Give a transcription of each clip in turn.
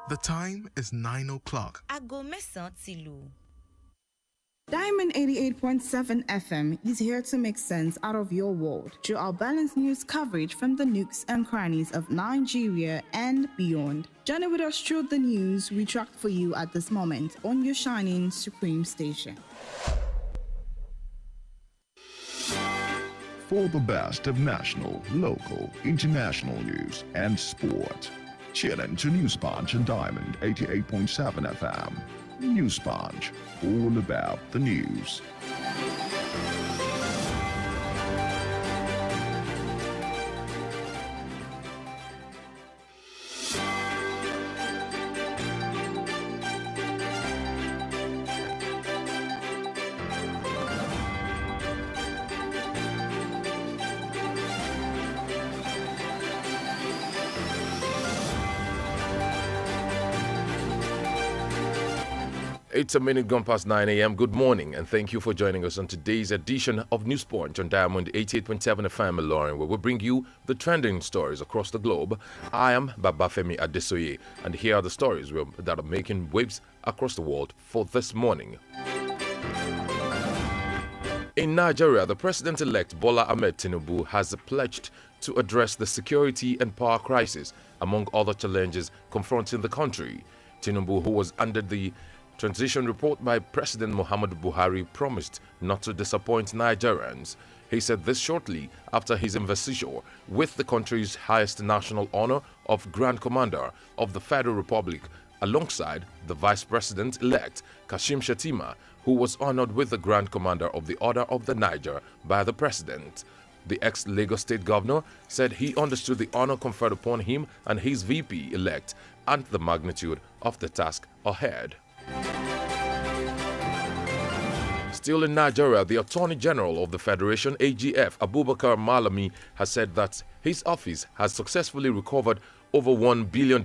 The time is 9 o'clock. Aago mẹ́sàn-án ti lù. Diamond 88.7 FM is here to make sense out of your world through our balanced news coverage from the nooks and crannies of Nigeria and beyond. Journey with us through the news we tracked for you at this moment on your shining supreme station. For the best of national, local, international news and sport, tune in to News Punch and Diamond 88.7 FM. News Punch, all about the news. It's a minute gone past 9 a.m. Good morning, and thank you for joining us on today's edition of News Punch on Diamond 88.7 FM Ilorin, where we bring you the trending stories across the globe. I am Babafemi Adesoye, and here are the stories that are making waves across the world for this morning. In Nigeria, the president-elect Bola Ahmed Tinubu has pledged to address the security and power crisis, among other challenges confronting the country. Tinubu, who was under the transition report by President Muhammadu Buhari, promised not to disappoint Nigerians. He said this shortly after his investiture with the country's highest national honor of Grand Commander of the Federal Republic, alongside the Vice President-elect Kashim Shettima, who was honored with the Grand Commander of the Order of the Niger by the President. The ex-Lagos State Governor said he understood the honor conferred upon him and his VP-elect and the magnitude of the task ahead. Still in Nigeria, the Attorney General of the Federation, AGF, Abubakar Malami, has said that his office has successfully recovered over $1 billion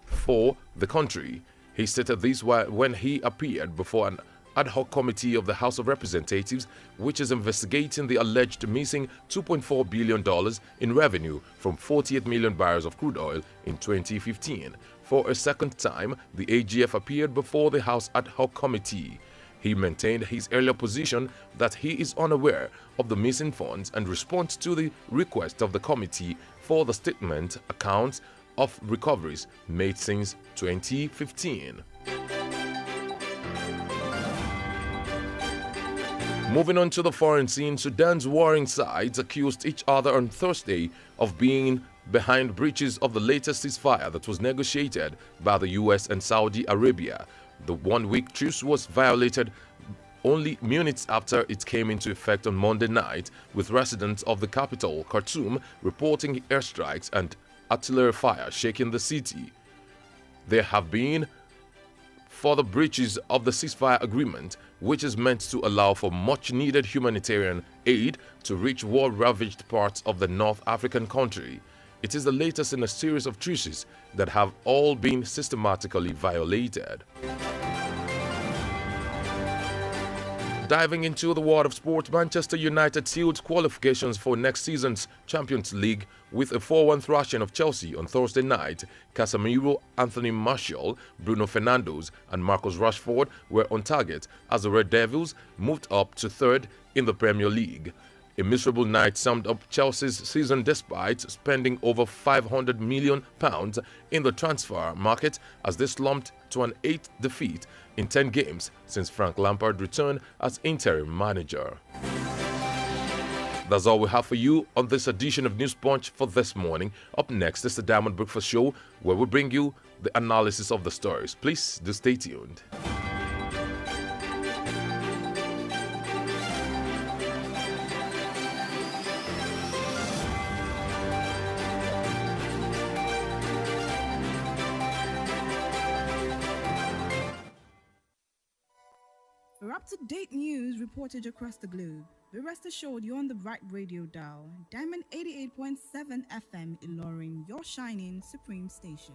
for the country. He stated this when he appeared before an ad hoc committee of the House of Representatives, which is investigating the alleged missing $2.4 billion in revenue from 48 million barrels of crude oil in 2015. For a second time, the AGF appeared before the House ad hoc committee. He maintained his earlier position that he is unaware of the missing funds and responds to the request of the committee for the statement accounts of recoveries made since 2015. Moving on to the foreign scene, Sudan's warring sides accused each other on Thursday of being behind breaches of the latest ceasefire that was negotiated by the US and Saudi Arabia. The one-week truce was violated only minutes after it came into effect on Monday night, with residents of the capital, Khartoum, reporting airstrikes and artillery fire shaking the city. There have been further breaches of the ceasefire agreement, which is meant to allow for much-needed humanitarian aid to reach war-ravaged parts of the North African country. It is the latest in a series of truces that have all been systematically violated. Diving into the world of sport, Manchester United sealed qualifications for next season's Champions League with a 4-1 thrashing of Chelsea on Thursday night. Casemiro, Anthony Martial, Bruno Fernandes and Marcus Rashford were on target as the Red Devils moved up to third in the Premier League. A miserable night summed up Chelsea's season despite spending over £500 million in the transfer market as they slumped to an 8th defeat in 10 games since Frank Lampard returned as interim manager. That's all we have for you on this edition of News Punch for this morning. Up next is the Diamond Breakfast Show, where we bring you the analysis of the stories. Please do stay tuned. For up-to-date news reported across the globe, be rest assured you're on the right radio dial. Diamond 88.7 FM Ilorin, your shining supreme station.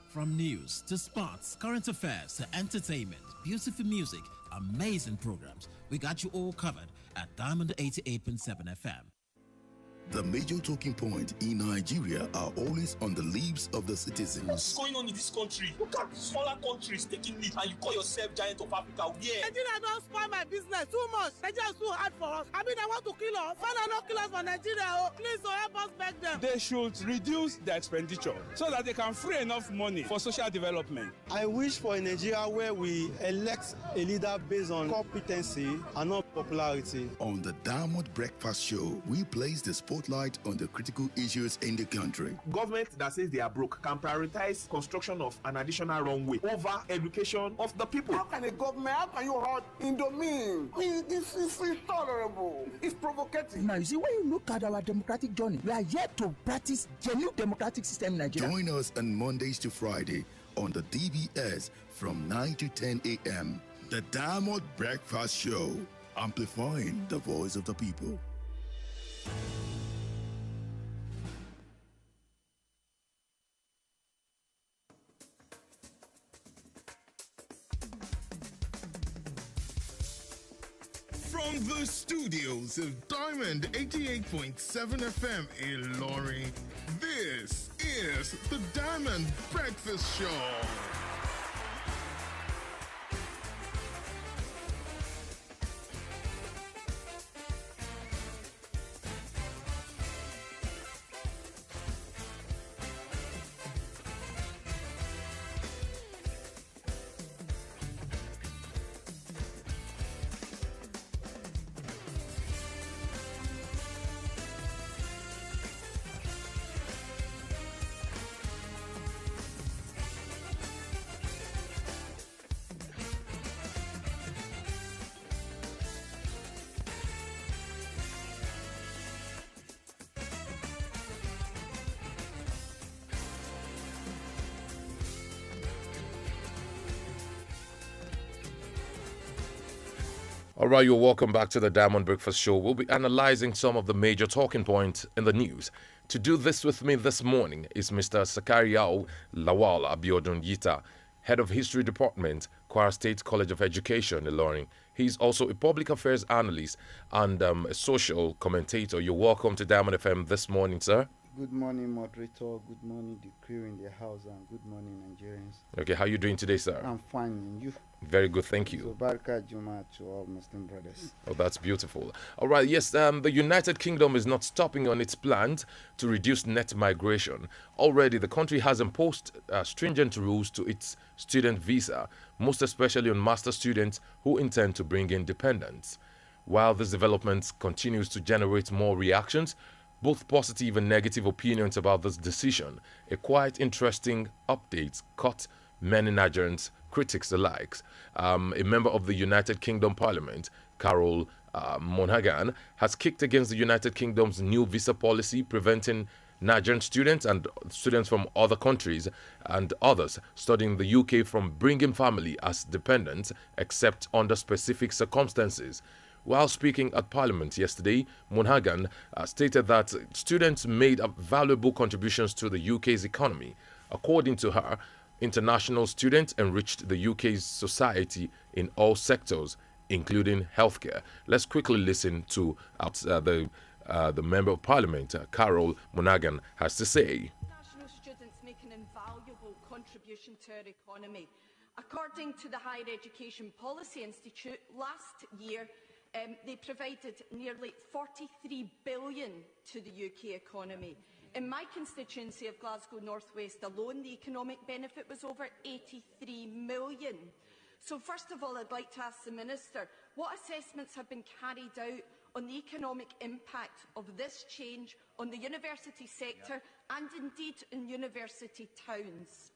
From news to sports, current affairs to entertainment, beautiful music, amazing programs, we got you all covered at Diamond 88.7 FM. The major talking points in Nigeria are always on the lips of the citizens. What's going on in this country? Look at smaller countries taking lead, and you call yourself giant of Africa. Yeah. Nigeria don't spoil my business too much. Nigeria is too hard for us. I mean, I want to kill us. Father, not kill us for Nigeria. Oh, please, help us beg them. They should reduce their expenditure so that they can free enough money for social development. I wish for a Nigeria where we elect a leader based on competency and not popularity. On the Diamond Breakfast Show, we place the spotlight on the critical issues in the country. Government that says they are broke can prioritize construction of an additional runway over education of the people. How can you hold Indomine? This is intolerable. It's provocative. Now, you see, when you look at our democratic journey, we are yet to practice genuine democratic system in Nigeria. Join us on Mondays to Friday on the DBS from 9 to 10 a.m. The Diamond Breakfast Show, amplifying the voice of the people. From the studios of Diamond 88.7 FM in Ilorin, this is the Diamond Breakfast Show. All right, you're welcome back to the Diamond Breakfast Show. We'll be analyzing some of the major talking points in the news. To do this with me this morning is Mr. Sakariao Lawal Abiodun Yita, Head of History Department, Kwara State College of Education, Ilorin. He's also a public affairs analyst and a social commentator. You're welcome to Diamond FM this morning, sir. Good morning, moderator. Good morning, the crew in the house, and good morning, Nigerians. Okay, how are you doing today, sir? I'm fine, and you? Very good, thank you. So, Baraka Juma to all Muslim brothers. Oh, that's beautiful. All right, yes, the United Kingdom is not stopping on its plans to reduce net migration. Already, the country has imposed stringent rules to its student visa, most especially on master students who intend to bring in dependents. While this development continues to generate more reactions, both positive and negative opinions about this decision, a quite interesting update caught many Nigerians, critics alike. A member of the United Kingdom Parliament, Carol Monaghan, has kicked against the United Kingdom's new visa policy preventing Nigerian students and students from other countries and others studying the UK from bringing family as dependents except under specific circumstances. While speaking at Parliament yesterday, Monaghan stated that students made valuable contributions to the UK's economy. According to her, international students enriched the UK's society in all sectors, including healthcare. Let's quickly listen to the Member of Parliament, Carol Monaghan, has to say. International students make an invaluable contribution to our economy. According to the Higher Education Policy Institute, last year, they provided nearly 43 billion to the UK economy. In my constituency of Glasgow North West alone, the economic benefit was over 83 million. So first of all, I'd like to ask the Minister, what assessments have been carried out on the economic impact of this change on the university sector and indeed in university towns?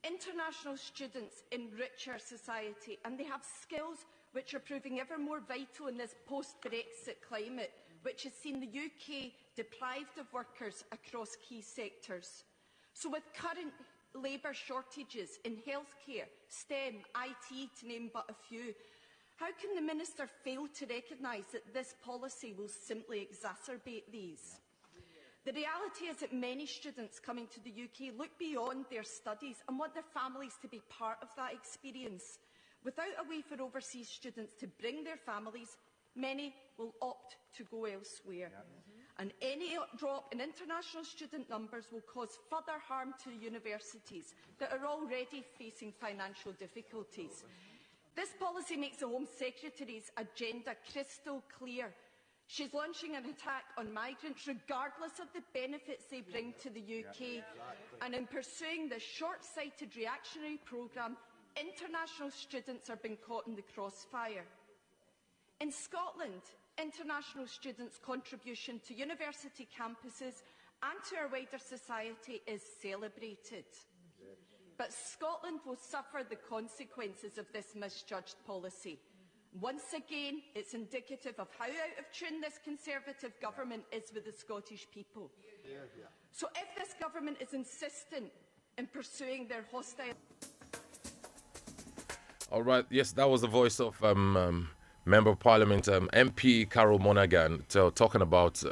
International students enrich our society and they have skills which are proving ever more vital in this post-Brexit climate, which has seen the UK deprived of workers across key sectors. So with current labour shortages in healthcare, STEM, IT, to name but a few, how can the Minister fail to recognise that this policy will simply exacerbate these? The reality is that many students coming to the UK look beyond their studies and want their families to be part of that experience. Without a way for overseas students to bring their families, many will opt to go elsewhere. And any drop in international student numbers will cause further harm to universities that are already facing financial difficulties. This policy makes the Home Secretary's agenda crystal clear. She's launching an attack on migrants regardless of the benefits they bring to the UK. And in pursuing this short-sighted reactionary programme, international students are being caught in the crossfire. In Scotland, international students' contribution to university campuses and to our wider society is celebrated. But Scotland will suffer the consequences of this misjudged policy. Once again, it's indicative of how out of tune this Conservative government is with the Scottish people. So if this government is insistent in pursuing their hostile... All right, yes, that was the voice of Member of Parliament MP Carol Monaghan talking about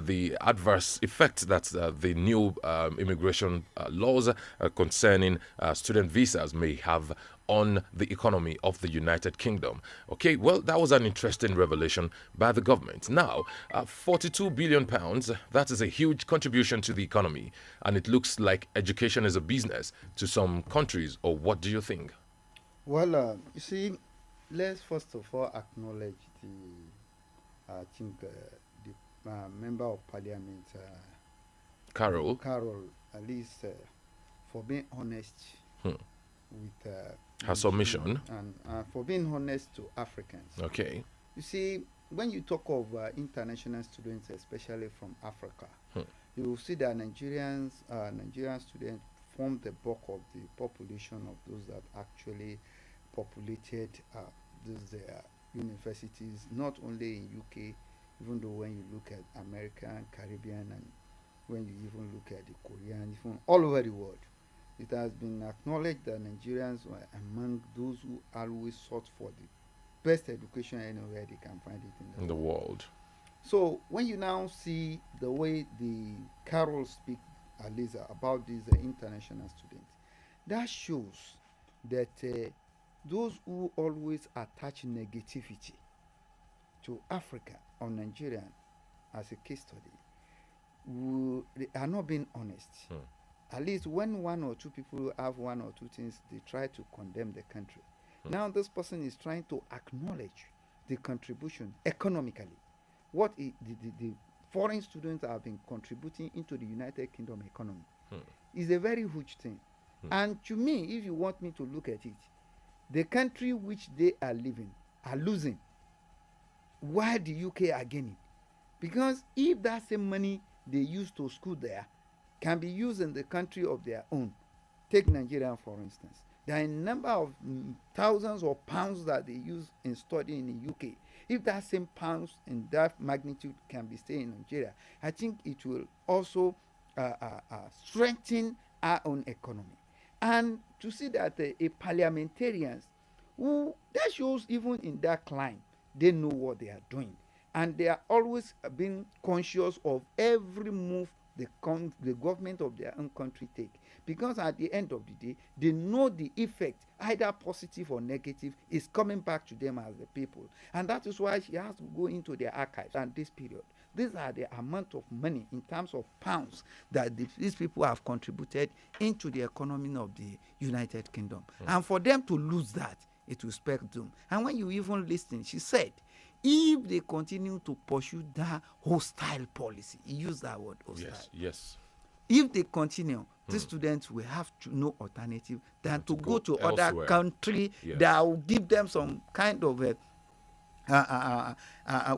the adverse effect that the new immigration laws concerning student visas may have on the economy of the United Kingdom. Okay, well, that was an interesting revelation by the government. Now, £42 billion, that is a huge contribution to the economy, and it looks like education is a business to some countries, or what do you think? Well, you see, let's first of all acknowledge the, I think, the Member of Parliament, Carol, at least, for being honest with her submission and for being honest to Africans. Okay. You see, when you talk of international students, especially from Africa, you will see that Nigerian students form the bulk of the population of those that actually populated these universities, not only in UK, even though when you look at American, Caribbean, and when you even look at the Korean, even all over the world, it has been acknowledged that Nigerians were among those who always sought for the best education anywhere they can find it in the world. So when you now see the way the Carol speak, Aliza, about these international students, that shows that those who always attach negativity to Africa or Nigeria as a case study, they are not being honest. At least when one or two people have one or two things, they try to condemn the country. Now this person is trying to acknowledge the contribution economically. What the foreign students have been contributing into the United Kingdom economy is a very huge thing. And to me, if you want me to look at it, the country which they are living are losing while the UK are gaining. Because if that same money they use to school there can be used in the country of their own, take Nigeria for instance, there are a number of thousands of pounds that they use in studying in the UK. If that same pounds in that magnitude can be staying in Nigeria, I think it will also strengthen our own economy. And to see that a parliamentarians who, that shows even in that climb, they know what they are doing. And they are always being conscious of every move the government of their own country take. Because at the end of the day, they know the effect, either positive or negative, is coming back to them as the people. And that is why she has to go into their archives and this period. These are the amount of money in terms of pounds that these people have contributed into the economy of the United Kingdom. And for them to lose that, it will spell doom. And when you even listen, she said, if they continue to pursue that hostile policy, he used that word, hostile. Yes. If they continue, these students will have to no alternative than to go to elsewhere. Other country that will give them some kind of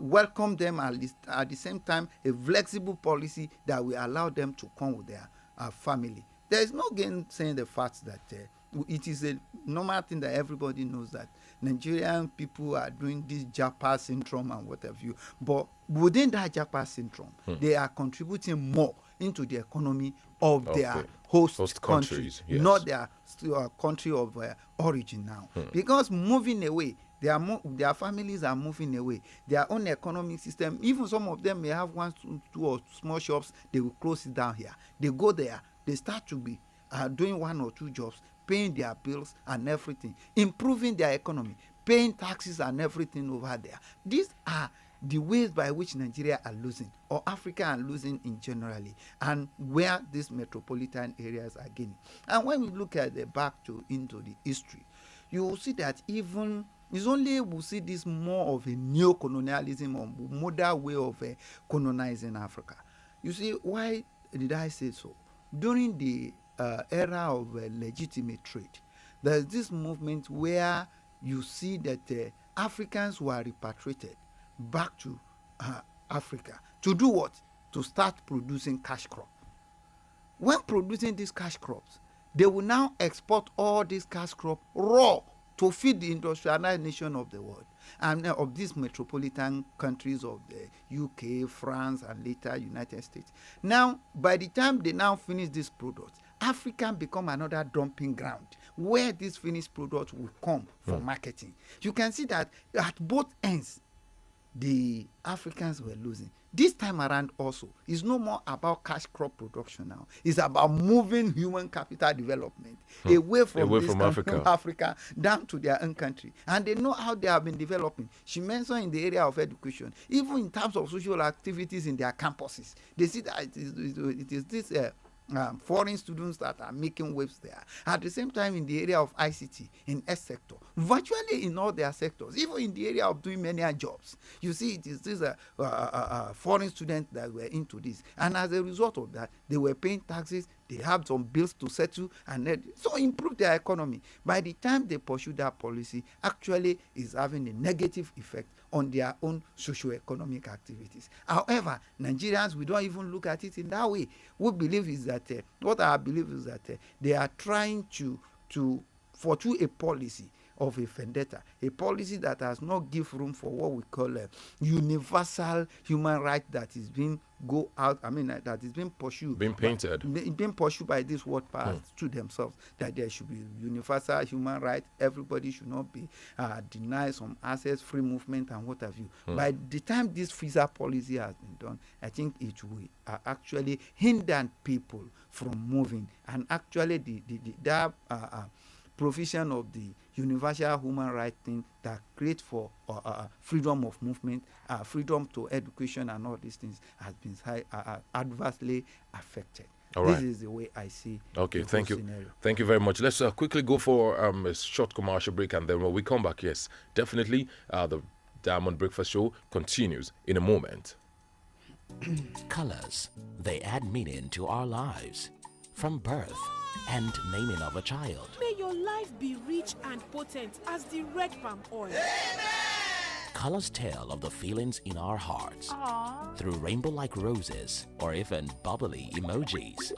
welcome them at the same time a flexible policy that will allow them to come with their family. There is no gain saying the fact that it is a normal thing that everybody knows that Nigerian people are doing this Japa syndrome and what have you. But within that Japa syndrome, they are contributing more into the economy of their host countries, not their country of origin now. Because moving away, their families are moving away. Their own economic system, even some of them may have one, two or small shops, they will close it down here. They go there, they start to be doing one or two jobs, paying their bills and everything, improving their economy, paying taxes and everything over there. These are the ways by which Nigeria are losing or Africa are losing in generally, and where these metropolitan areas are gaining. And when we look at the into the history, you will see that even it's only we see this more of a neo-colonialism or modern way of colonizing Africa. You see, why did I say so? During the era of legitimate trade, there's this movement where you see that Africans were repatriated back to Africa to do what? To start producing cash crop. When producing these cash crops, they will now export all these cash crop raw to feed the industrialized nation of the world and of these metropolitan countries of the UK, France, and later United States. Now, by the time they now finish this product, Africa become another dumping ground where this finished product will come for marketing. You can see that at both ends, the Africans were losing. This time around also, it's no more about cash crop production now. It's about moving human capital development away from Africa down to their own country. And they know how they have been developing. She mentioned in the area of education, even in terms of social activities in their campuses, they see that it is this foreign students that are making waves there. At the same time, in the area of ICT, in S sector, virtually in all their sectors, even in the area of doing many jobs, you see it is these foreign students that were into this. And as a result of that, they were paying taxes, they have some bills to settle, and so improve their economy. By the time they pursue that policy, actually is having a negative effect on their own socio-economic activities. However, Nigerians, we don't even look at it in that way. We believe is that, what I believe is that they are trying to fortune a policy of a vendetta, a policy that has not give room for what we call a universal human right that is being that is being pursued, being pursued by this world powers to themselves, that there should be universal human right. Everybody should not be denied some access, free movement, and what have you. By the time this visa policy has been done, I think it will actually hinder people from moving, and actually that provision of the universal human right thing that creates for freedom of movement, freedom to education, and all these things has been adversely affected. This is the way I see. Okay, thank you. Scenario. Thank you very much. Let's quickly go for a short commercial break, and then when we come back, yes, definitely the Diamond Breakfast Show continues in a moment. Colors, they add meaning to our lives. From birth and naming of a child. May your life be rich and potent as the red palm oil. Amen. Colors tell of the feelings in our hearts. Aww. Through rainbow-like roses or even bubbly emojis.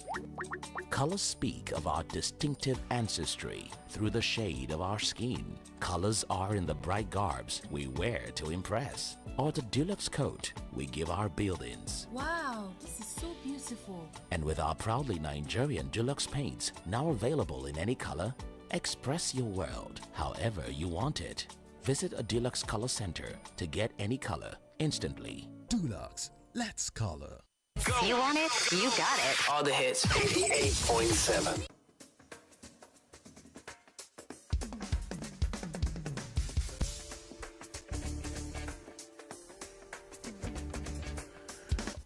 Colors speak of our distinctive ancestry through the shade of our skin. Colors are in the bright garbs we wear to impress, or the deluxe coat we give our buildings. Wow, this is so beautiful. And with our proudly Nigerian deluxe paints now available in any color, express your world however you want it. Visit a Deluxe Color Center to get any color instantly. Deluxe, let's color. You want it? You got it. All the hits. 88.7.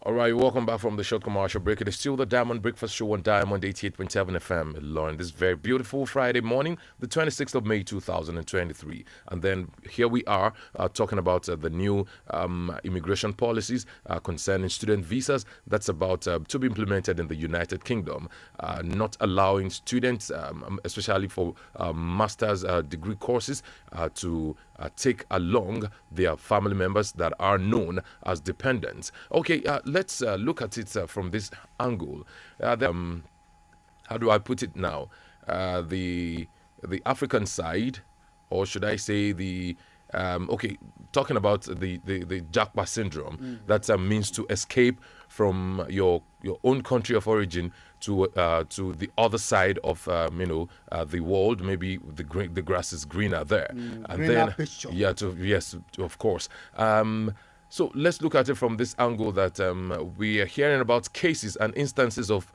All right, welcome back from the short commercial break. It is still the Diamond Breakfast Show on Diamond 88.7 FM, Lauren. This very beautiful Friday morning, the 26th of May, 2023. And then here we are talking about the new immigration policies concerning student visas that's about to be implemented in the United Kingdom, not allowing students, especially for master's degree courses, to take along their family members that are known as dependents. Okay, let's look at it from this angle. How do I put it now? The African side, or should I say the talking about the Japa syndrome, that means to escape from your own country of origin to the other side of the world. Maybe the grass is greener there, and greener then picture. Yes, of course. So let's look at it from this angle that we are hearing about cases and instances of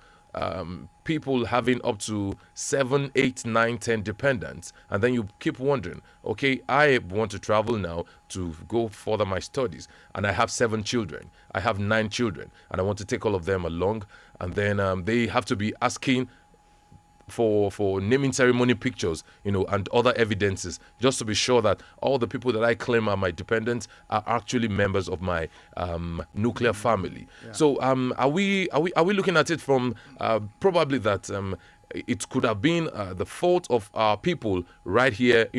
people having up to 7, 8, 9, 10 dependents, and then you keep wondering, okay, I want to travel now to go further my studies, and I have 7 children, I have 9 children, and I want to take all of them along, and then they have to be asking for naming ceremony pictures, and other evidences, just to be sure that all the people that I claim are my dependents are actually members of my nuclear family. Yeah. So are we looking at it from probably that it could have been the fault of our people right here,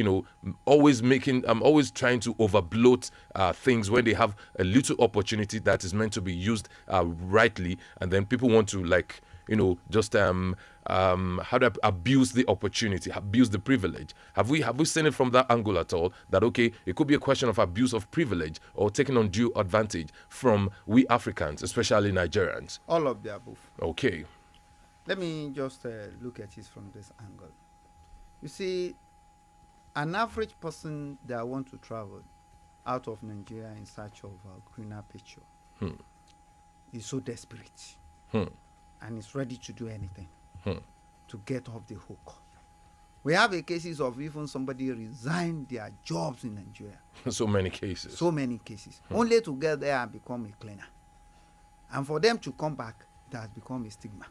always always trying to overbloat things when they have a little opportunity that is meant to be used rightly, and then people want to just how to abuse the opportunity, abuse the privilege. Have we seen it from that angle at all? That okay, it could be a question of abuse of privilege or taking undue advantage from we Africans, especially Nigerians. All of the above. Okay. Let me just look at it from this angle. You see, an average person that want to travel out of Nigeria in search of a greener picture is so desperate. And is ready to do anything to get off the hook. We have cases of even somebody resigned their jobs in Nigeria. So many cases. So many cases. Only to get there and become a cleaner. And for them to come back, it has become a stigma.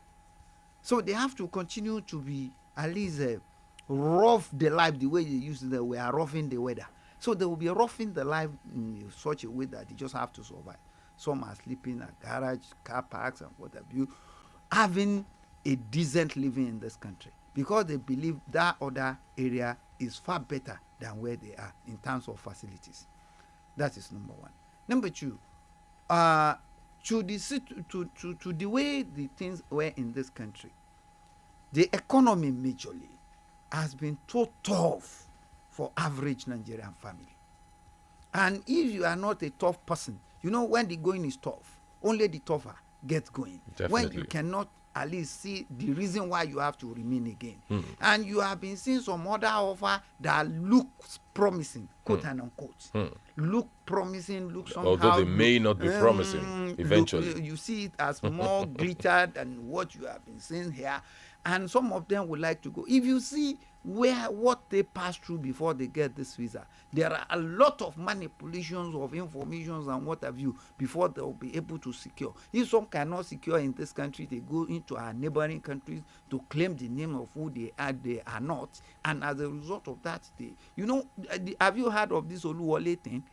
So they have to continue to be at least rough the life the way they used to. We are roughing the weather. So they will be roughing the life in such a way that they just have to survive. Some are sleeping at garage, car parks, and what have you, having a decent living in this country because they believe that other area is far better than where they are in terms of facilities. That is number one. Number two, to the way the things were in this country, the economy majorly has been so tough for average Nigerian family. And if you are not a tough person, when the going is tough, only the tougher get going. Definitely. When you cannot at least see the reason why you have to remain again. And you have been seeing some other offer that looks promising, quote and unquote. Look promising, look somehow. Although they may not be promising eventually. You see it as more greater than what you have been seeing here. And some of them would like to go. If you see what they pass through before they get this visa, there are a lot of manipulations of informations and what have you before they will be able to secure. If some cannot secure in this country, they go into our neighboring countries to claim the name of who they are not, and as a result of that, have you heard of this Oluwole thing?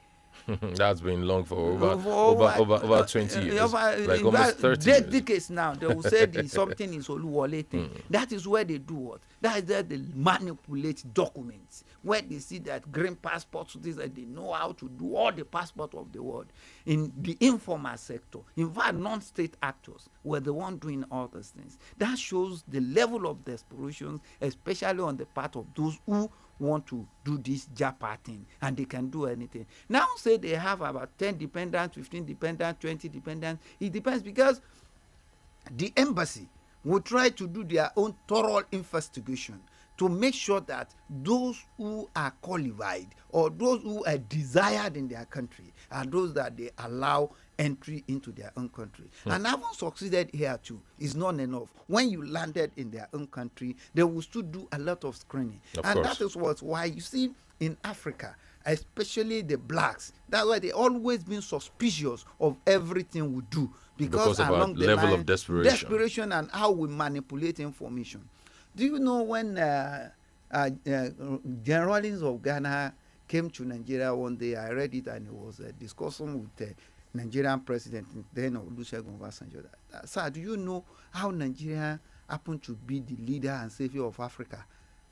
That's been long for over 20 years, like almost 30 years. Decades now. They will say something is Oluwole thing. That is where they do what? That is where they manipulate documents. Where they see that green passports, they know how to do all the passports of the world. In the informal sector, in fact, non-state actors were the one doing all these things. That shows the level of desperation, especially on the part of those who want to do this japa thing, and they can do anything. Now say they have about 10 dependents, 15 dependents, 20 dependents. It depends, because the embassy will try to do their own thorough investigation to make sure that those who are qualified or those who are desired in their country are those that they allow entry into their own country. And having succeeded here too is not enough. When you landed in their own country, they will still do a lot of screening. Of and course. that is why you see in Africa, especially the blacks, that's why they always been suspicious of everything we do, because of our along the level line, of desperation and how we manipulate information. Do you know when General Rawlings of Ghana came to Nigeria one day? I read it, and he was discussing with the Nigerian president then of Olusegun Obasanjo. Sir, do you know how Nigeria happened to be the leader and savior of Africa?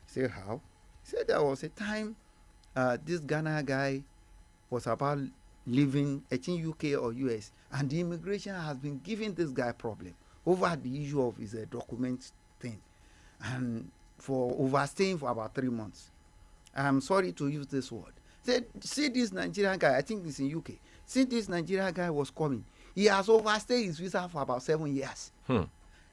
He said, how? He said there was a time this Ghana guy was about leaving, I think UK or US, and the immigration has been giving this guy problem over the issue of his document thing, and for overstaying for about 3 months. I'm sorry to use this word. Said, see this Nigerian guy, I think this in UK. See this Nigerian guy was coming. He has overstayed his visa for about 7 years.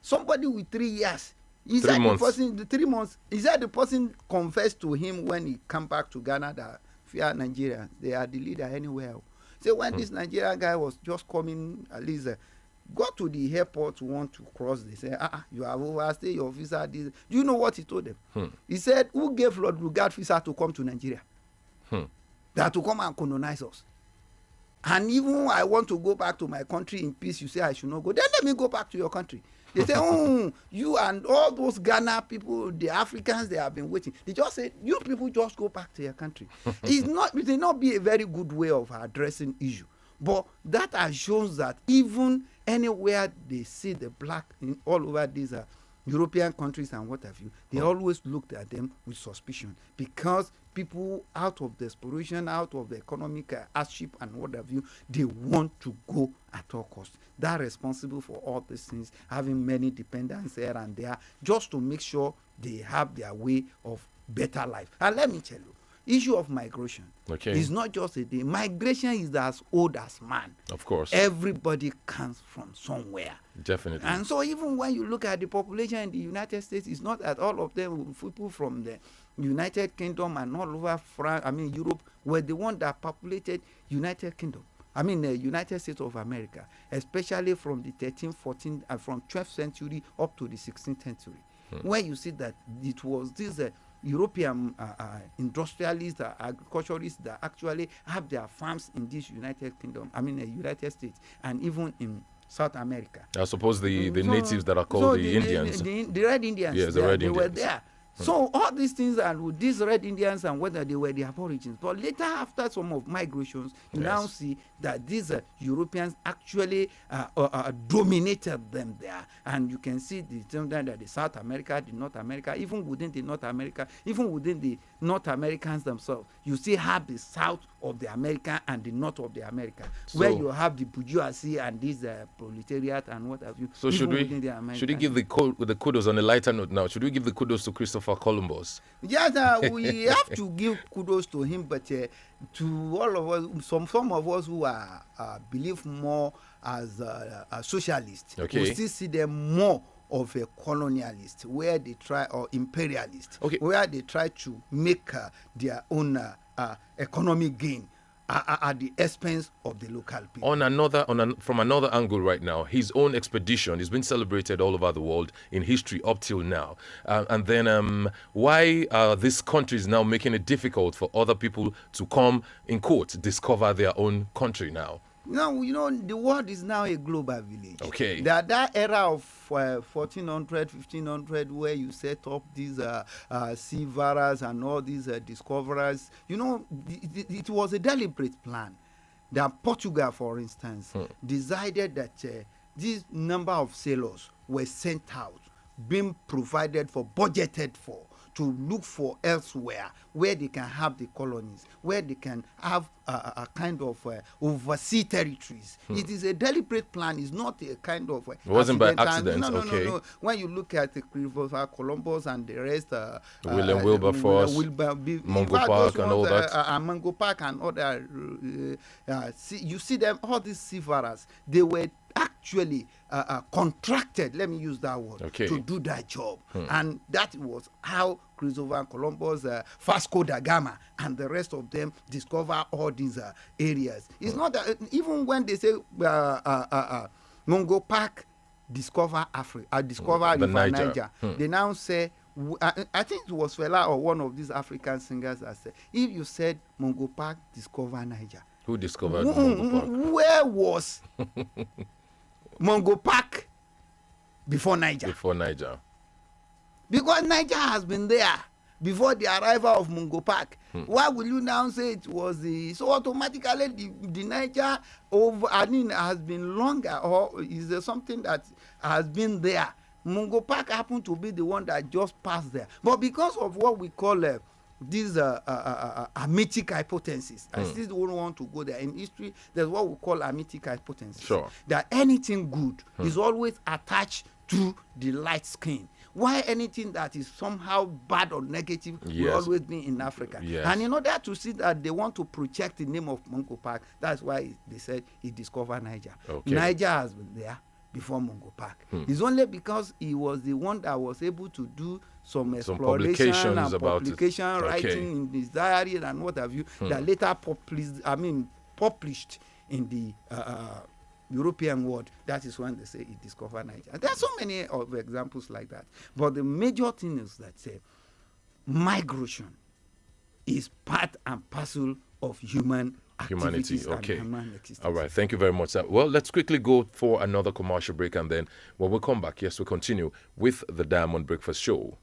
Somebody with 3 years. Is 3 that months. the person? The 3 months. Is that the person confessed to him when he come back to Ghana that fear Nigeria? They are the leader anywhere. So when this Nigerian guy was just coming, at least got to the airport, want to cross. They say, you have overstayed your visa. This. Do you know what he told them? He said, who gave Lord Lugard visa to come to Nigeria? That to come and colonize us. And even I want to go back to my country in peace, you say I should not go. Then let me go back to your country. They say, you and all those Ghana people, the Africans, they have been waiting. They just say, you people just go back to your country. It may not be a very good way of addressing issue. But that shows that even anywhere they see the black in all over these European countries and what have you, they always looked at them with suspicion, because people out of desperation, out of the economic hardship and what have you, they want to go at all costs. They're responsible for all these things, having many dependents here and there, just to make sure they have their way of better life. And let me tell you, issue of migration is not just a day. Migration is as old as man. Of course. Everybody comes from somewhere. Definitely. And so even when you look at the population in the United States, it's not that all of them, people from the United Kingdom and all over France, Europe, were the one that populated United Kingdom. The United States of America, especially from the 13th, 14th, and from 12th century up to the 16th century, where you see that it was this European industrialists, agriculturists that actually have their farms in this United States, and even in South America. I suppose the natives that are called the Indians. The Red Indians. Yes, the Red Indians. They were Indians. there. So all these things, and with these Red Indians and whether they were the Aborigines, but later after some of migrations, you now see that these Europeans actually dominated them there, and you can see that the South America, the North America, even within the North America, even within the North Americans themselves, you still have the South of the America and the North of the America, where you have the bourgeoisie and this proletariat and what have you. So should we give the kudos on a lighter note now? Should we give the kudos to Christopher Columbus? Yes, we have to give kudos to him, but to all of us, some of us who are believe more as socialists, we still see them more of a colonialist, where they try, or imperialist, where they try to make their own economic gain at the expense of the local people. From another angle right now, his own expedition has been celebrated all over the world in history up till now. And then why are these countries now making it difficult for other people to come, in quotes, discover their own country now? No, the world is now a global village. Okay. That era of 1400, 1500, where you set up these seafarers and all these discoverers, it was a deliberate plan. That Portugal, for instance, decided that this number of sailors were sent out, being provided for, budgeted for, to look for elsewhere where they can have the colonies, where they can have a kind of overseas territories. It is a deliberate plan. It's not a kind of it wasn't by accident. No. When you look at Christopher Columbus and the rest, William Wilberforce, Mungo Park and all that, Mungo Park and other, you see them, all these seafarers, they were actually contracted, let me use that word, to do that job. And that was how Christopher Columbus, Vasco da Gama, and the rest of them discover all these areas. It's not that, even when they say Mungo Park discover Africa, discover River Niger, they now say, I think it was Fela or one of these African singers that said, if you said Mungo Park discover Niger, who discovered Mungo Park? Where was Mungo Park before Niger? Before Niger. Because Niger has been there before the arrival of Mungo Park. Why will you now say it was so automatically the Niger has been longer, or is there something that has been there? Mungo Park happened to be the one that just passed there. But because of what we call these amitic hypothesis, I still don't want to go there. In history, there's what we call amitic hypothesis. Sure. That anything good is always attached to the light skin. Why anything that is somehow bad or negative will always be in Africa. Yes. And in order to see that, they want to project the name of Mungo Park. That's why they said he discovered Niger. Okay. Niger has been there before Mungo Park. It's only because he was the one that was able to do some exploration and publication, writing in his diary and what have you, that later published in the European world, that is when they say he discovered Nigeria. There are so many of examples like that. But the major thing is that migration is part and parcel of humanity. Okay. Human existence. All right. Thank you very much, sir. Well, let's quickly go for another commercial break, and then when we come back, yes, we'll continue with the Diamond Breakfast Show.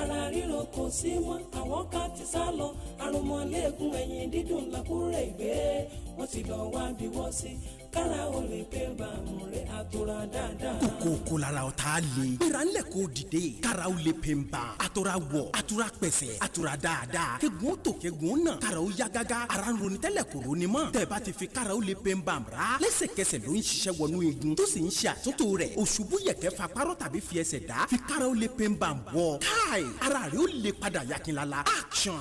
ara ríro kò sí mọ́ àwọn ká ti sá lọ àrùnmọ́lẹ́gùn ẹ̀yìn dídùn làkúrẹ́ ìgbé wọ́n ti lọ wá bí wọ́n sí kára o lè pé bàmù rẹ̀ àtòrà dáadáa. kókó lára ọ̀tá le. gbéra ńlẹ̀ kó dìde. kára o lè pè ń bá. àtòrà wọ̀ àtòrà pẹ̀sẹ̀ àtòrà dáadáa. kegun tó kegun náà. kára o yá gágá. ara ń ronú tẹ́lẹ̀ kò ronú mọ́. tẹ̀bá ti fi kára o lè pè ń bá ra. lẹ́sẹ̀kẹsẹ̀ ló ń ṣiṣẹ́ wọnú igun. tó sì ń ṣe àtúntò rẹ̀. òṣùbù yẹ̀kẹ́ fa párọ̀ tàbí fi ẹsẹ̀ dá. fi kára o lè pè ń bá wọ̀. káì ara rẹ̀ ó lè padà yakinlala. action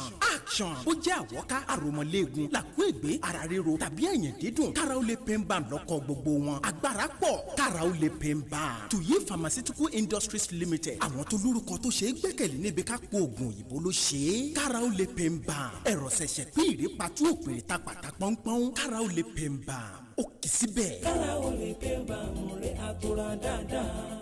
ó jẹ́ àwọ̀ká àròmọ̀lẹ́gun làkúègbé ara ríro tàbí ẹ̀yìn dídùn. kára o lè pè ń bá lọ́kọ̀ gbogbo wọn. agbára pọ̀ kára ó lè pè ń bá. tuyi pharmaceutical industries limited. àwọn tó lórúkọ tó ṣe é gbẹ́kẹ̀lé níbi ká po oògùn òyìnbó ló ṣe é. kára ó lè pè ń bá. ẹ̀rọ ṣẹ̀ṣẹ̀ pín ìrèpàtú òpèrè ta pàtà pọ́npọ́n. kára ó lè pè ń bá. ó kì í síbẹ̀. kára ó lè pè ń bá múre àtúrà dáadáa.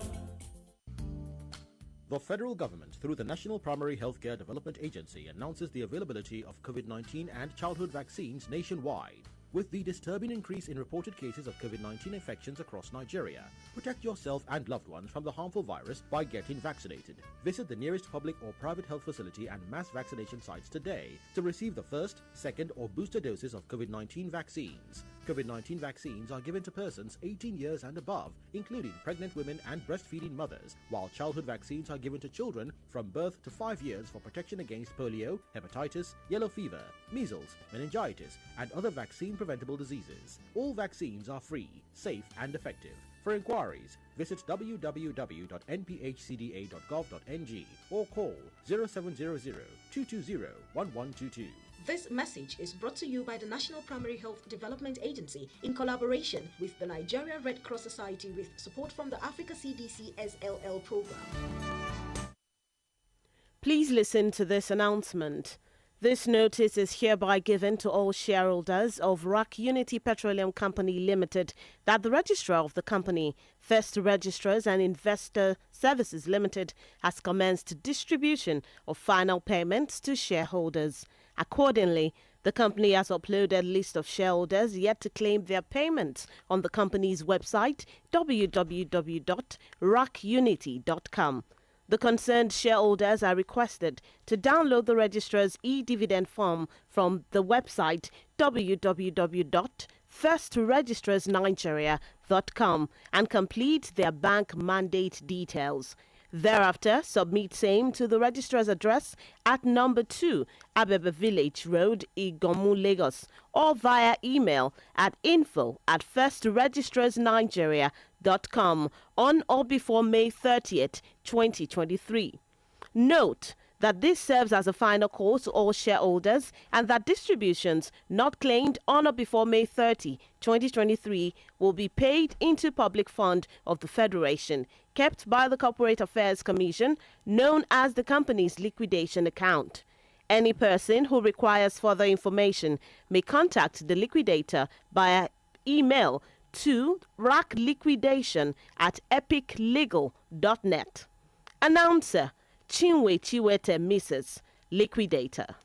The federal government, through the National Primary Healthcare Development Agency, announces the availability of COVID-19 and childhood vaccines nationwide. With the disturbing increase in reported cases of COVID-19 infections across Nigeria, protect yourself and loved ones from the harmful virus by getting vaccinated. Visit the nearest public or private health facility and mass vaccination sites today to receive the first, second, or booster doses of COVID-19 vaccines. COVID-19 vaccines are given to persons 18 years and above, including pregnant women and breastfeeding mothers, while childhood vaccines are given to children from birth to 5 years for protection against polio, hepatitis, yellow fever, measles, meningitis, and other vaccine-preventable diseases. All vaccines are free, safe, and effective. For inquiries, visit www.nphcda.gov.ng or call 0700 220 1122. This message is brought to you by the National Primary Health Development Agency in collaboration with the Nigeria Red Cross Society with support from the Africa CDC SLL program. Please listen to this announcement. This notice is hereby given to all shareholders of RAC Unity Petroleum Company Limited that the registrar of the company, First Registrars and Investor Services Limited, has commenced distribution of final payments to shareholders. Accordingly, the company has uploaded a list of shareholders yet to claim their payments on the company's website www.racunity.com. The concerned shareholders are requested to download the registrar's e-dividend form from the website www.firstregistrarsnigeria.com and complete their bank mandate details. Thereafter, submit same to the registrar's address at number 2 Abebe Village Road, Igomu, Lagos, or via email at info@firstregistrarsnigeria.com on or before May 30th, 2023. Note that this serves as a final call to all shareholders and that distributions not claimed on or before May 30, 2023 will be paid into public fund of the Federation, kept by the Corporate Affairs Commission, known as the company's liquidation account. Any person who requires further information may contact the liquidator via email to racliquidation@epiclegal.net. Announcer Chinwe Chiwete Mrs. Liquidator.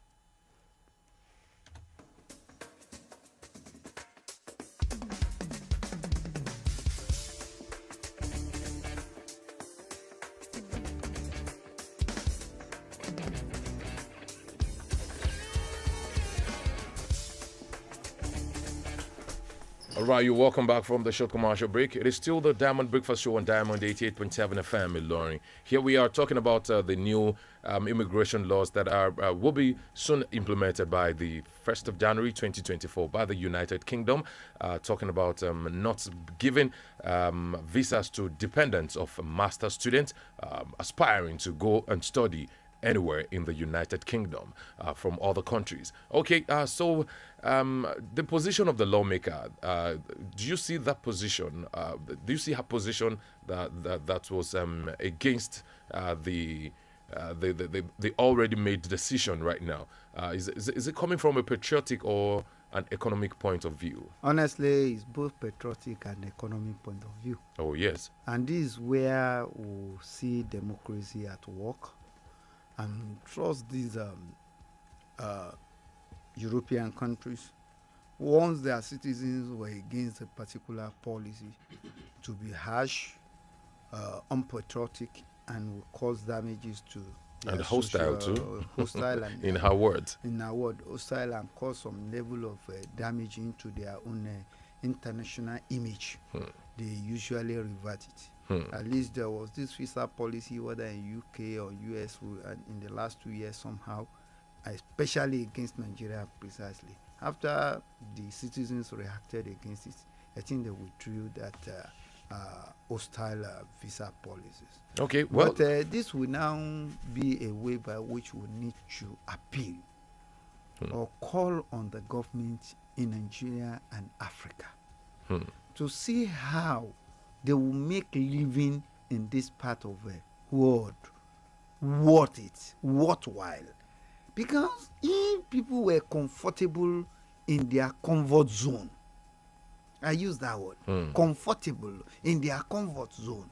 All right, you're welcome back from the short commercial break. It is still the Diamond Breakfast Show on Diamond 88.7 FM in Loring. Here we are talking about the new immigration laws that will be soon implemented by the 1st of January 2024 by the United Kingdom. Talking about not giving visas to dependents of master students aspiring to go and study anywhere in the United Kingdom from other countries. Okay, so the position of the lawmaker, do you see that position? Do you see her position that was against the already made decision right now? Is it coming from a patriotic or an economic point of view? Honestly, it's both patriotic and economic point of view. Oh, yes. And this is where we see democracy at work. And trust these European countries, once their citizens were against a particular policy, to be harsh, unpatriotic, and will cause damages to and hostile too. Hostile and in her words. In her word, hostile and cause some level of damage into their own international image. They usually revert it. At least there was this visa policy, whether in UK or US, in the last 2 years somehow, especially against Nigeria precisely. After the citizens reacted against it, I think they withdrew that hostile visa policies. Okay, well, but this will now be a way by which we need to appeal or call on the government in Nigeria and Africa to see how they will make living in this part of the world worthwhile. Because if people were comfortable in their comfort zone, I use that word, comfortable in their comfort zone.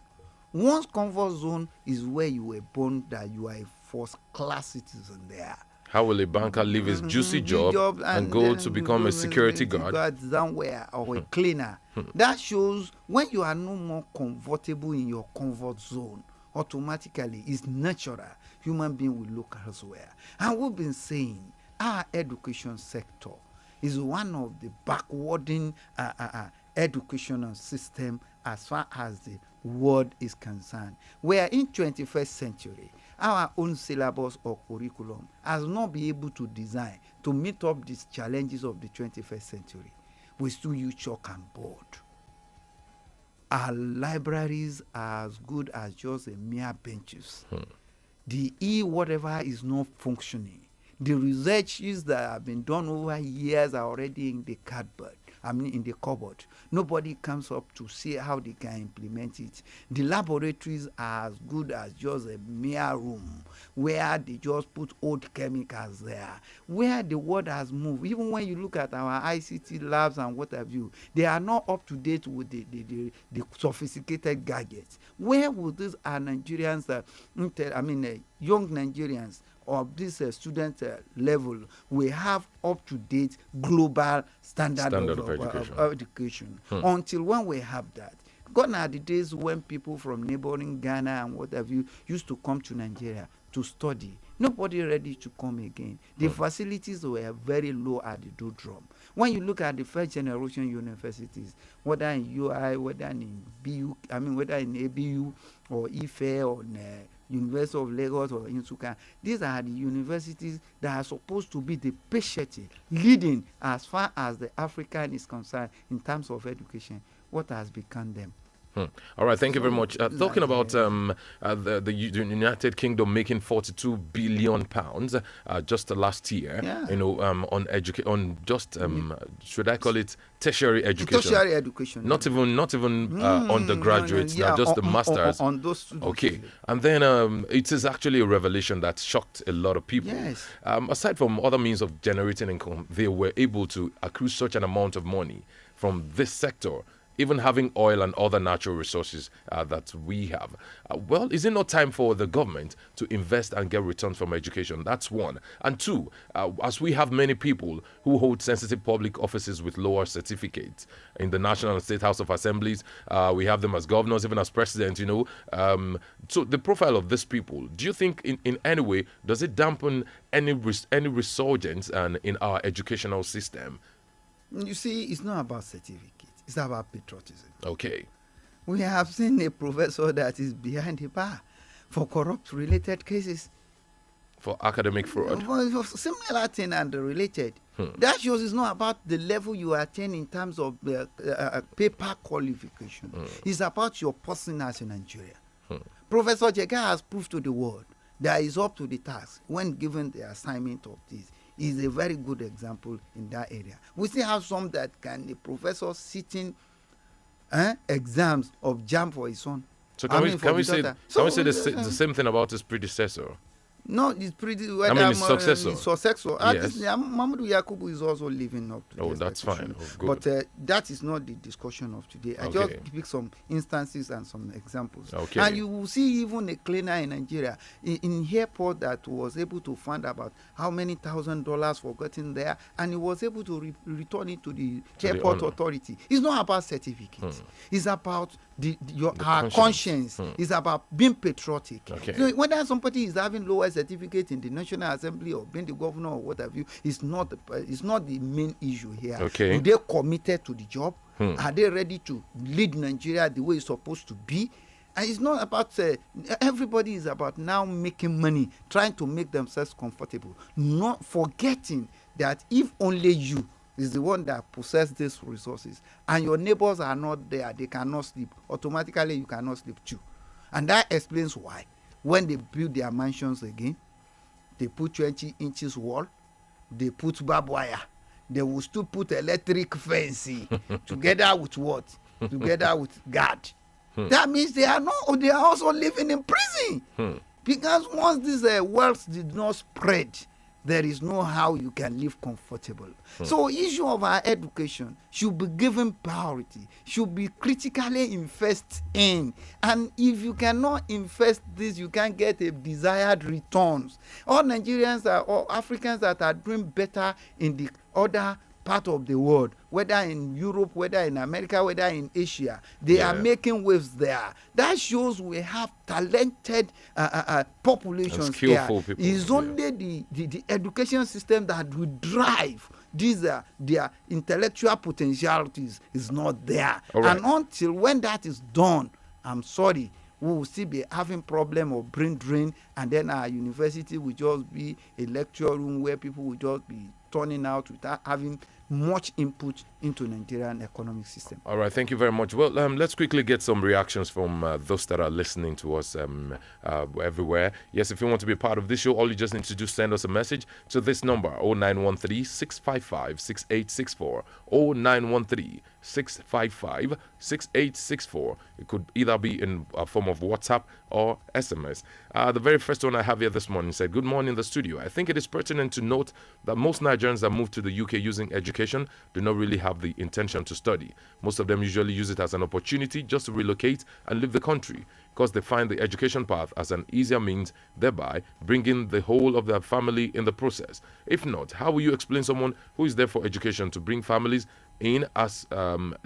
One's comfort zone is where you were born, that you are a first-class citizen there. How will a banker leave his juicy job and go to become a security guard somewhere, or a cleaner? That shows when you are no more comfortable in your comfort zone, automatically, it's natural. Human being will look elsewhere. And we've been saying our education sector is one of the backwarding educational system as far as the world is concerned. Where in 21st century, our own syllabus or curriculum has not been able to design to meet up these challenges of the 21st century. We still use chalk and board. Our libraries are as good as just a mere benches. The whatever is not functioning. The researches that have been done over years are already in the cupboard. In the cupboard. Nobody comes up to see how they can implement it. The laboratories are as good as just a mere room where they just put old chemicals there. Where the world has moved, even when you look at our ICT labs and what have you, they are not up to date with the sophisticated gadgets. Where would these Nigerians, young Nigerians, of this student level, we have up-to-date global standard of education. Until when we have that, gone are the days when people from neighboring Ghana and what have you used to come to Nigeria to study. Nobody ready to come again. The facilities were very low at the doldrum. When you look at the first generation universities, whether in UI, whether in BU, whether in ABU or IFE or University of Lagos or Nsukka, these are the universities that are supposed to be the specialty leading as far as the African is concerned in terms of education. What has become them? All right, thank you very much. Talking about the United Kingdom making £42 billion just last year, should I call it tertiary education? Tertiary education. Not even undergraduates, just the masters. On those students. Okay, and then it is actually a revelation that shocked a lot of people. Yes. Aside from other means of generating income, they were able to accrue such an amount of money from this sector, even having oil and other natural resources that we have. Well, is it not time for the government to invest and get returns from education? That's one. And two, as we have many people who hold sensitive public offices with lower certificates in the National and State House of Assemblies, we have them as governors, even as presidents, So the profile of these people, do you think in any way, does it dampen any resurgence in our educational system? You see, it's not about certificate. It's about patriotism. Okay. We have seen a professor that is behind the bar for corrupt-related cases. For academic fraud. For similar thing and related. That shows it's not about the level you attain in terms of paper qualification. It's about your person as a Nigerian. Professor Jega has proved to the world that is up to the task when given the assignment of this is a very good example in that area. We still have some that can, the professor sitting exams of JAM for his son. So can we say the same thing about his predecessor? No, it's pretty. I mean, his successor. Successor. Yes. Mamadou Yakubu is also living up to Oh, that's fine. Oh, good. But that is not the discussion of today. I just pick some instances and some examples. Okay. And you will see even a cleaner in Nigeria, in airport, that was able to fund about how many $1,000 for getting there, and he was able to return it to the airport authority. It's not about certificates. It's about our conscience. It's about being patriotic. Okay. So whether somebody is having lower certificate in the National Assembly or being the governor or what have you, it's not the main issue here. Okay. Are they committed to the job? Are they ready to lead Nigeria the way it's supposed to be? And it's not about everybody is about now making money, trying to make themselves comfortable, not forgetting that if only you is the one that possess these resources and your neighbors are not there, they cannot sleep, automatically you cannot sleep too. And that explains why when they build their mansions again, they put 20 inches wall, they put barbed wire, they will still put electric fence together with what? Together with guard. That means they are also living in prison. Because once this wealth did not spread, there is no how you can live comfortable. So issue of our education should be given priority, should be critically invested in. And if you cannot invest this, you can't get a desired returns. All Nigerians or Africans that are doing better in the other part of the world, whether in Europe, whether in America, whether in Asia, they are making waves there. That shows we have talented populations here. It's only the education system that will drive these their intellectual potentialities is not there. Right. And until when that is done, I'm sorry, we will still be having problem of brain drain, and then our university will just be a lecture room where people will just be turning out without having much input into Nigerian economic system. All right, thank you very much. Well, let's quickly get some reactions from those that are listening to us everywhere. Yes, if you want to be part of this show, all you just need to do is send us a message to this number, 0913-655-6864, 0913-655-6864. It could either be in a form of WhatsApp or SMS. The very first one I have here this morning said, "Good morning, the studio. I think it is pertinent to note that most Nigerians that move to the UK using education do not really have the intention to study. Most of them usually use it as an opportunity just to relocate and leave the country because they find the education path as an easier means, thereby bringing the whole of their family in the process. If not, how will you explain someone who is there for education to bring families in as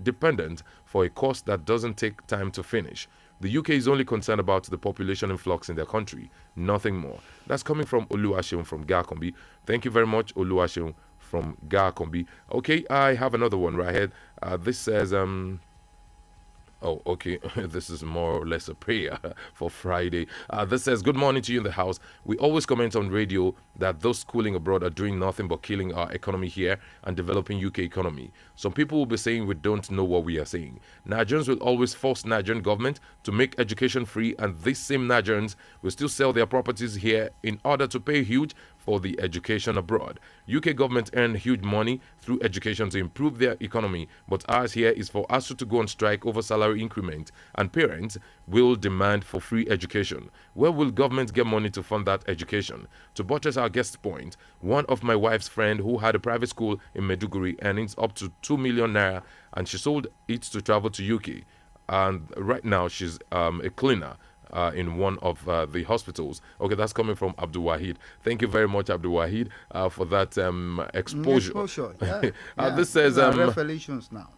dependent for a course that doesn't take time to finish? The UK is only concerned about the population influx in their country, nothing more." That's coming from Oluwaseun from Gakombi. Thank you very much, Oluwaseun from Gakombi. Okay, I have another one right here. This says, oh, okay. This is more or less a prayer for Friday. This says, "Good morning to you in the house. We always comment on radio that those schooling abroad are doing nothing but killing our economy here and developing UK economy. Some people will be saying we don't know what we are saying. Nigerians will always force Nigerian government to make education free, and these same Nigerians will still sell their properties here in order to pay huge for the education abroad. UK government earn huge money through education to improve their economy, but ours here is for us to go on strike over salary increment, and parents will demand for free education. Where will government get money to fund that education? To buttress our guest point, one of my wife's friend who had a private school in Maiduguri earnings up to 2 million naira, and she sold it to travel to UK, and right now she's a cleaner in one of the hospitals. Okay, that's coming from Abdul Wahid. Thank you very much, Abdul Wahid, for that exposure. This says revelations now.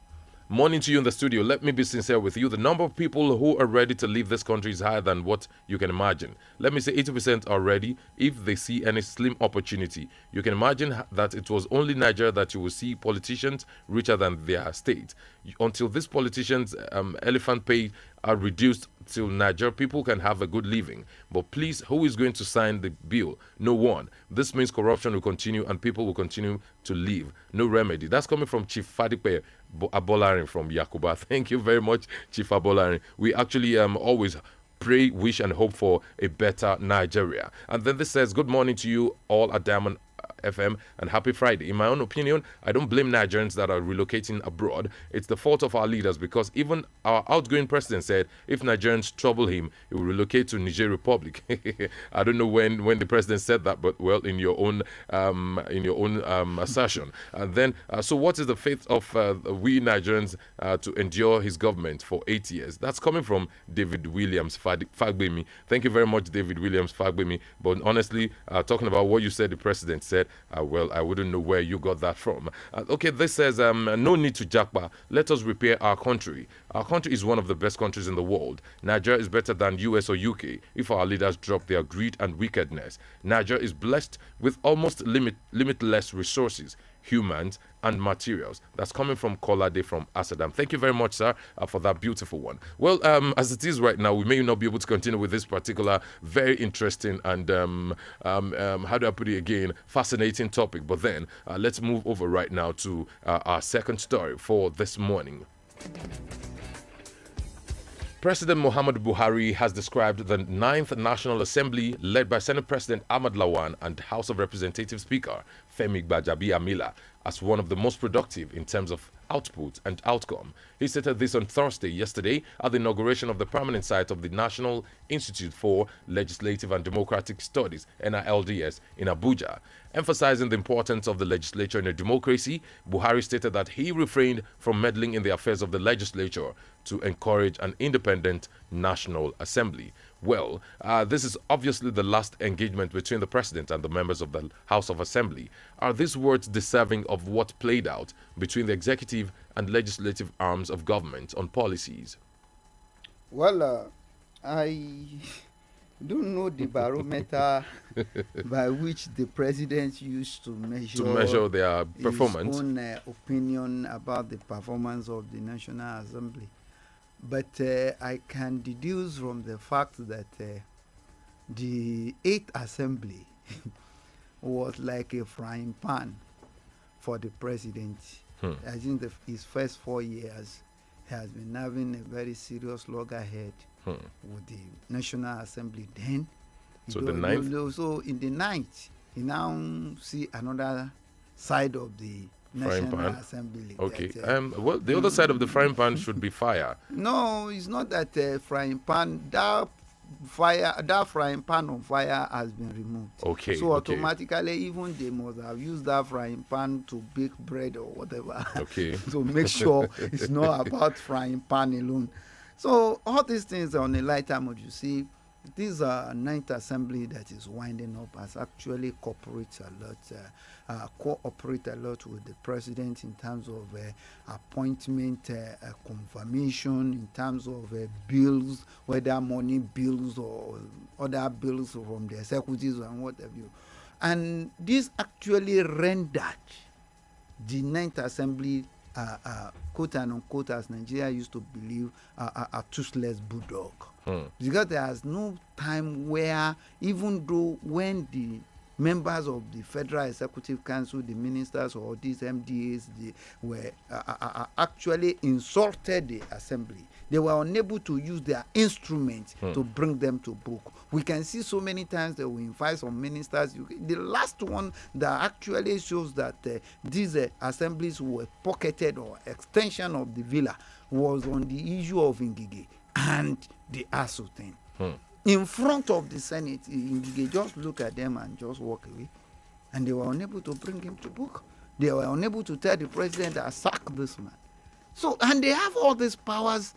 Morning to you in the studio. Let me be sincere with you. The number of people who are ready to leave this country is higher than what you can imagine. Let me say 80% are ready if they see any slim opportunity. You can imagine that it was only Nigeria that you will see politicians richer than their state. Until these politicians' elephant pay are reduced till Nigeria people can have a good living. But please, who is going to sign the bill? No one. This means corruption will continue and people will continue to live. No remedy. That's coming from Chief Fadipe Abolarin from Yakuba. Thank you very much, Chief Abolarin. We actually always pray, wish, and hope for a better Nigeria. And then this says, good morning to you all at Diamond FM and happy Friday. In my own opinion, I don't blame Nigerians that are relocating abroad. It's the fault of our leaders, because even our outgoing president said if Nigerians trouble him, he will relocate to Niger Republic. I don't know when the president said that, but well, in your own assertion. And then, so what is the fate of we Nigerians to endure his government for 8 years? That's coming from David Williams Fagbemi. Thank you very much, David Williams Fagbemi. But honestly, talking about what you said, the president said, well, I wouldn't know where you got that from. Okay, this says, no need to jackpot. Let us repair our country. Our country is one of the best countries in the world. Nigeria is better than US or UK if our leaders drop their greed and wickedness. Nigeria is blessed with almost limitless resources, humans, and materials. That's coming from Kolade from Asadam. Thank you very much, sir, for that beautiful one. Well, as it is right now, we may not be able to continue with this particular very interesting and, how do I put it again, fascinating topic. But then, let's move over right now to our second story for this morning. President Muhammadu Buhari has described the 9th National Assembly led by Senate President Ahmad Lawan and House of Representatives Speaker Femi Gbajabiamila as one of the most productive in terms of output and outcome. He stated this on Thursday, yesterday, at the inauguration of the permanent site of the National Institute for Legislative and Democratic Studies, NILDS, in Abuja. Emphasizing the importance of the legislature in a democracy, Buhari stated that he refrained from meddling in the affairs of the legislature to encourage an independent National Assembly. Well, this is obviously the last engagement between the president and the members of the House of Assembly. Are these words deserving of what played out between the executive and legislative arms of government on policies? Well, I don't know the barometer by which the president used to measure their performance. His own opinion about the performance of the National Assembly. But I can deduce from the fact that the 8th Assembly was like a frying pan for the president. I think his first 4 years has been having a very serious loggerhead with the National Assembly. Then, so the 9th? So in the 9th, he now see another side of the National Assembly. Okay. Well, the other side of the frying pan should be fire. No, it's not that frying pan. That frying pan on fire has been removed. Okay. So automatically, even they must have used that frying pan to bake bread or whatever. Okay. To make sure it's not about frying pan alone. So all these things on a lighter mode, you see, this 9th Assembly that is winding up has actually cooperated a lot with the president in terms of appointment, confirmation, in terms of bills, whether money bills or other bills from the executives and what have you. And this actually rendered the 9th Assembly, quote and unquote, as Nigeria used to believe, a toothless bulldog. Because there is no time where, even though when the members of the Federal Executive Council, the ministers or these MDAs, they were actually insulted the assembly, they were unable to use their instruments to bring them to book. We can see so many times that we invite some ministers. The last one that actually shows that these assemblies were pocketed or extension of the villa was on the issue of Ngige and the ASU thing. In front of the Senate, Ngige just look at them and just walk away. And they were unable to bring him to book. They were unable to tell the president that sack this man. So, and they have all these powers,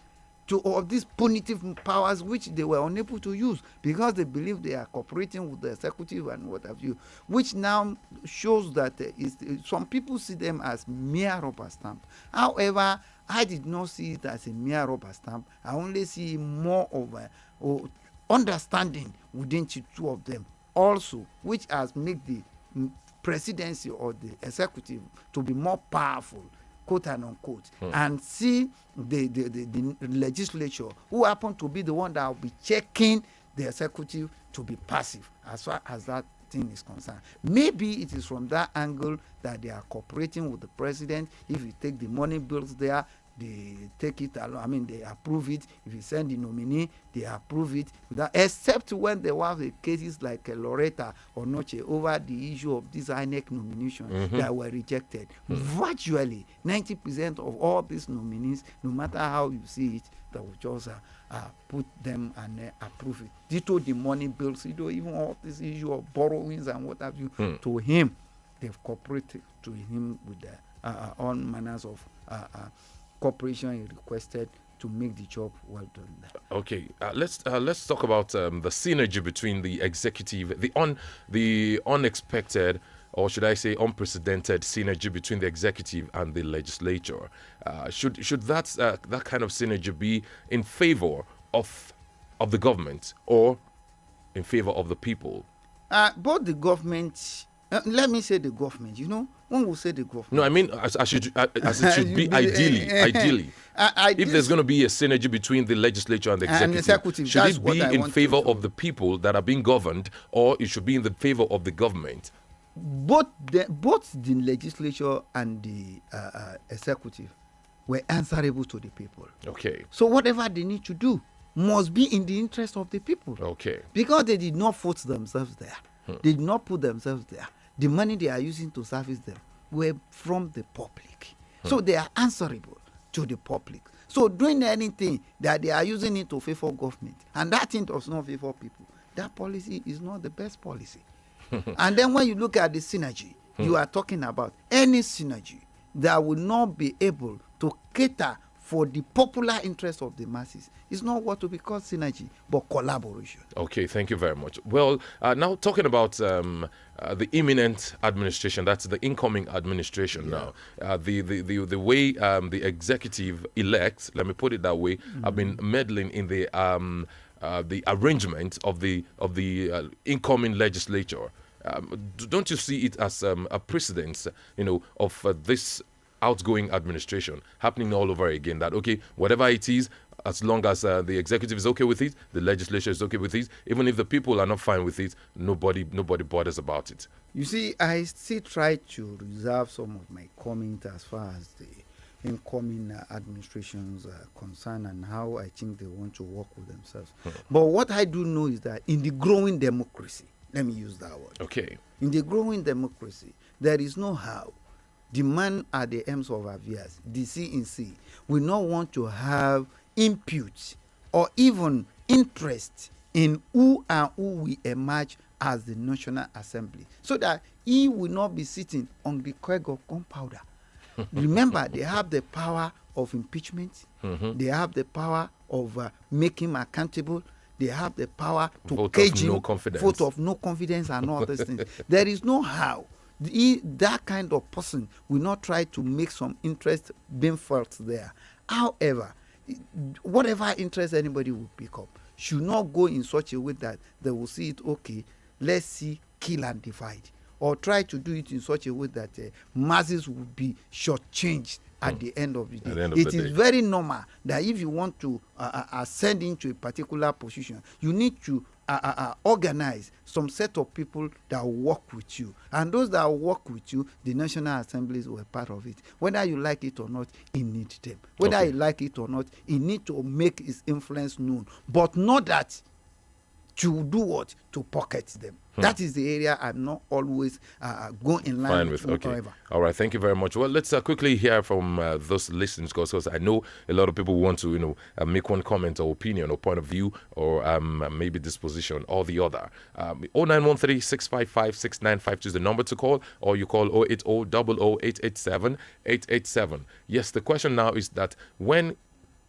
or these punitive powers, which they were unable to use because they believe they are cooperating with the executive and what have you, which now shows that some people see them as mere rubber stamp. However, I did not see it as a mere rubber stamp. I only see more of a understanding within the two of them also, which has made the presidency or the executive to be more powerful, quote and unquote, and see the legislature, who happen to be the one that will be checking the executive, to be passive as far as that thing is concerned. Maybe it is from that angle that they are cooperating with the president. If you take the money bills there, they take it along. I mean, they approve it. If you send the nominee, they approve it. Except when there was cases like Loretta or Noche over the issue of this INEC nomination that were rejected. Virtually 90% of all these nominees, no matter how you see it, that will just put them and approve it. Ditto the money bills, even all this issue of borrowings and what have you, to him, they've cooperated to him with all manners of cooperation he requested to make the job well done. Okay, let's talk about the synergy between the executive, the unexpected, or should I say unprecedented synergy between the executive and the legislature. Should that kind of synergy be in favor of the government or in favor of the people? Both the government. Let me say the government. One will say the government. No, I mean as it should be ideally. If there's going to be a synergy between the legislature and the executive, should it be in favor of the people that are being governed, or it should be in the favor of the government? Both the legislature and the executive were answerable to the people. Okay. So whatever they need to do must be in the interest of the people. Okay. Because they did not vote themselves there. They did not put themselves there. The money they are using to service them were from the public. So they are answerable to the public. So doing anything that they are using it to favor government, and that thing does not favor people, that policy is not the best policy. And then when you look at the synergy, you are talking about any synergy that will not be able to cater for the popular interest of the masses. It's not what to be called synergy, but collaboration. Okay, thank you very much. Well, now talking about the imminent administration, that's the incoming administration now. The way the executive elects, let me put it that way, have been meddling in the arrangement of the incoming legislature. Don't you see it as a precedent, of this outgoing administration happening all over again? That whatever it is, as long as the executive is okay with it, the legislature is okay with it, even if the people are not fine with it, nobody bothers about it. You see, I still try to reserve some of my comments as far as the incoming administrations are concerned and how I think they want to work with themselves. But what I do know is that in the growing democracy, let me use that word. Okay. In the growing democracy, there is no how the man at the ends of affairs, the CNC, will not want to have input or even interest in who will emerge as the National Assembly, so that he will not be sitting on the keg of gunpowder. Remember, they have the power of impeachment. They have the power of making him accountable. They have the power to cage him, vote of no confidence and all these things. There is no how. That kind of person will not try to make some interest being felt there. However, whatever interest anybody will pick up should not go in such a way that they will see it, let's see, kill and divide. Or try to do it in such a way that masses will be shortchanged at the end of the day. It is very normal that if you want to ascend into a particular position, you need to organize some set of people that will work with you. And those that will work with you, the National Assemblies were part of it. Whether you like it or not, he needs them. Whether you like it or not, he needs to make his influence known. But not that to do what? To pocket them. That is the area I'm not always going in line with. However. All right, thank you very much. Well, let's quickly hear from those listeners, because I know a lot of people want to, make one comment or opinion or point of view or maybe disposition or the other. 0913-655-6952 is the number to call, or you call 080-00-887-887. Yes, the question now is that when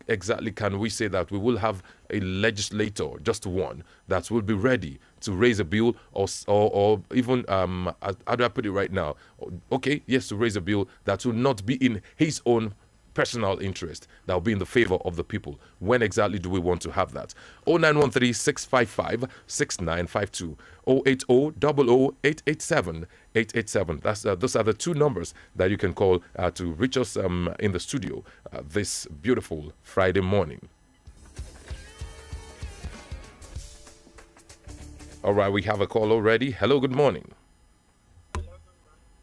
exactly can we say that we will have a legislator, just one, that will be ready to raise a bill or even, how do I put it right now? Okay, yes, to raise a bill that will not be in his own personal interest, that will be in the favor of the people. When exactly do we want to have that? 0913-655-6952, 080-00-887-887. Those are the two numbers that you can call to reach us in the studio this beautiful Friday morning. All right, we have a call already. Hello, good morning.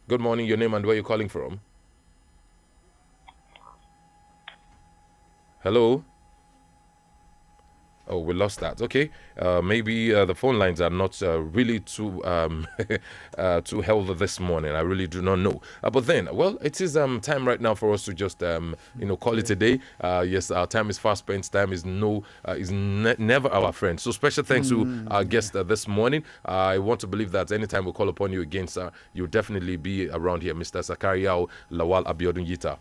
Good morning, your name and where you're calling from. Hello? Oh, we lost that. Okay, maybe the phone lines are not really too too healthy this morning. I really do not know. But then, well, it is time right now for us to just call it a day. Yes, our time is fast spent. Time is never our friend. So special thanks to our guest this morning. I want to believe that anytime we call upon you again, sir, you'll definitely be around here, Mr. Sakariao Lawal Abiodun Yita.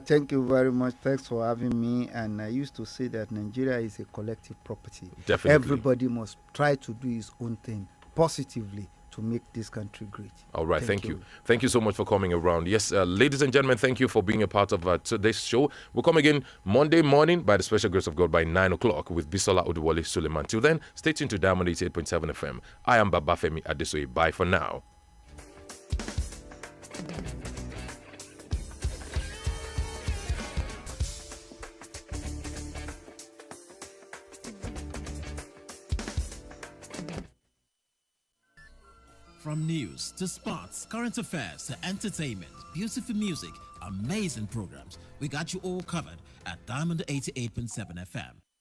Thank you very much. Thanks for having me. And I used to say that Nigeria is a collective property. Definitely. Everybody must try to do his own thing positively to make this country great. All right, thank you. Thank you so much for coming around. Yes, ladies and gentlemen, thank you for being a part of today's show. We'll come again Monday morning by the special grace of God by 9 o'clock with Bisola Oduwole Suleiman. Till then, stay tuned to Diamond 88.7 FM. I am Babafemi Adesoye. Bye for now. From news to sports, current affairs to entertainment, beautiful music, amazing programs, we got you all covered at Diamond 88.7 FM.